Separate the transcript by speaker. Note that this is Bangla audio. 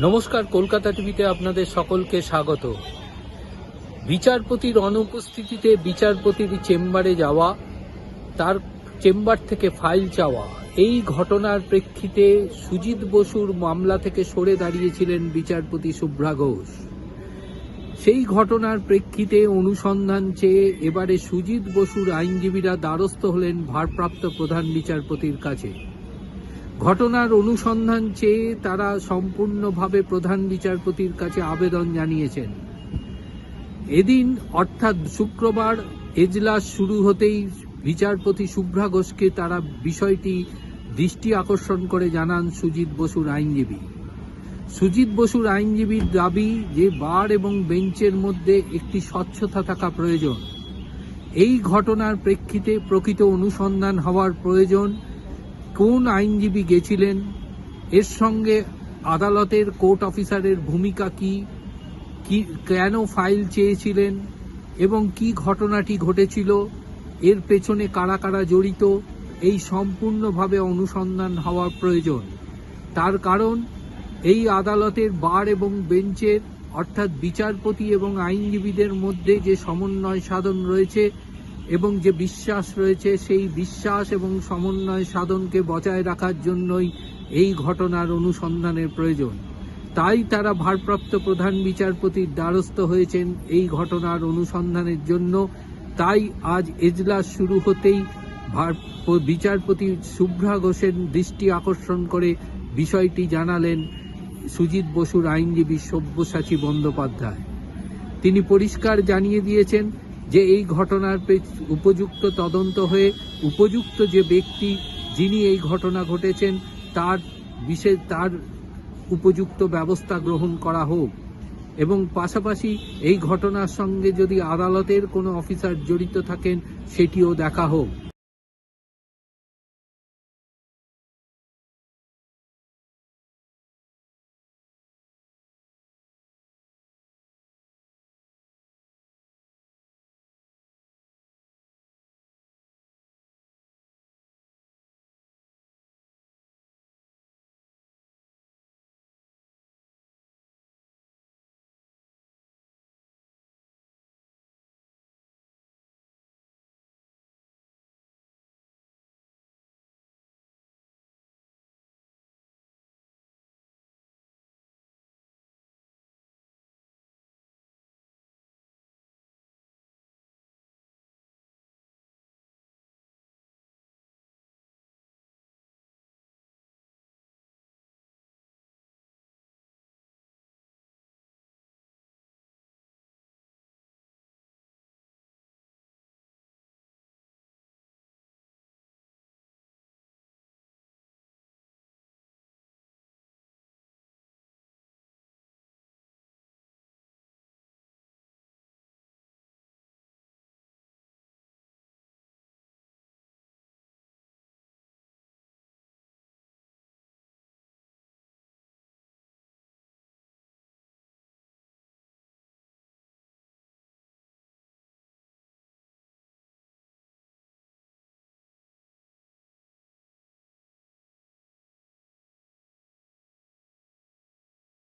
Speaker 1: নমস্কার, কলকাতা টিভিতে আপনাদের সকলকে স্বাগত। বিচারপতির অনুপস্থিতিতে বিচারপতির চেম্বারে যাওয়া, তার চেম্বার থেকে ফাইল চাওয়া, এই ঘটনার প্রেক্ষিতে সুজিত বসুর মামলা থেকে সরে দাঁড়িয়েছিলেন বিচারপতি শুভ্রা ঘোষ। সেই ঘটনার প্রেক্ষিতে অনুসন্ধান চেয়ে এবারে সুজিত বসুর আইনজীবীরা দ্বারস্থ হলেন ভারপ্রাপ্ত প্রধান বিচারপতির কাছে। ঘটনার অনুসন্ধান চেয়ে তারা সম্পূর্ণভাবে প্রধান বিচারপতির কাছে আবেদন জানিয়েছেন। এদিন অর্থাৎ শুক্রবার এজলাস শুরু হতেই বিচারপতি শুভ্রা ঘোষকে তারা বিষয়টি দৃষ্টি আকর্ষণ করে জানান সুজিত বসুর আইনজীবী। সুজিত বসুর আইনজীবীর দাবি যে বার এবং বেঞ্চের মধ্যে একটি স্বচ্ছতা থাকা প্রয়োজন। এই ঘটনার প্রেক্ষিতে প্রকৃত অনুসন্ধান হওয়ার প্রয়োজন। কোন আইনজীবী গেছিলেন, এর সঙ্গে আদালতের কোর্ট অফিসারের ভূমিকা কি, কেন ফাইল চেয়েছিলেন এবং কি ঘটনাটি ঘটেছিল, এর পেছনে কারা কারা জড়িত, এই সম্পূর্ণভাবে অনুসন্ধান হওয়ার প্রয়োজন। তার কারণ এই আদালতের বার এবং বেঞ্চের অর্থাৎ বিচারপতি এবং আইনজীবীদের মধ্যে যে সমন্বয় সাধন রয়েছে এবং যে বিশ্বাস রয়েছে, সেই বিশ্বাস এবং সমন্বয় সাধনকে বজায় রাখার জন্যই এই ঘটনার অনুসন্ধানের প্রয়োজন। তাই তারা ভারপ্রাপ্ত প্রধান বিচারপতির দ্বারস্থ হয়েছেন এই ঘটনার অনুসন্ধানের জন্য। তাই আজ এজলাস শুরু হতেই বিচারপতি শুভ্রা ঘোষের দৃষ্টি আকর্ষণ করে বিষয়টি জানালেন সুজিত বসুর আইনজীবী সব্যসাচী বন্দ্যোপাধ্যায়। তিনি পরিষ্কার জানিয়ে দিয়েছেন যে এই ঘটনার উপযুক্ত তদন্ত হয়ে উপযুক্ত যে ব্যক্তি যিনি এই ঘটনা ঘটেছেন তার উপযুক্ত ব্যবস্থা গ্রহণ করা হোক এবং পাশাপাশি এই ঘটনার সঙ্গে যদি আদালতের কোনো অফিসার জড়িত থাকেন সেটিও দেখা হোক।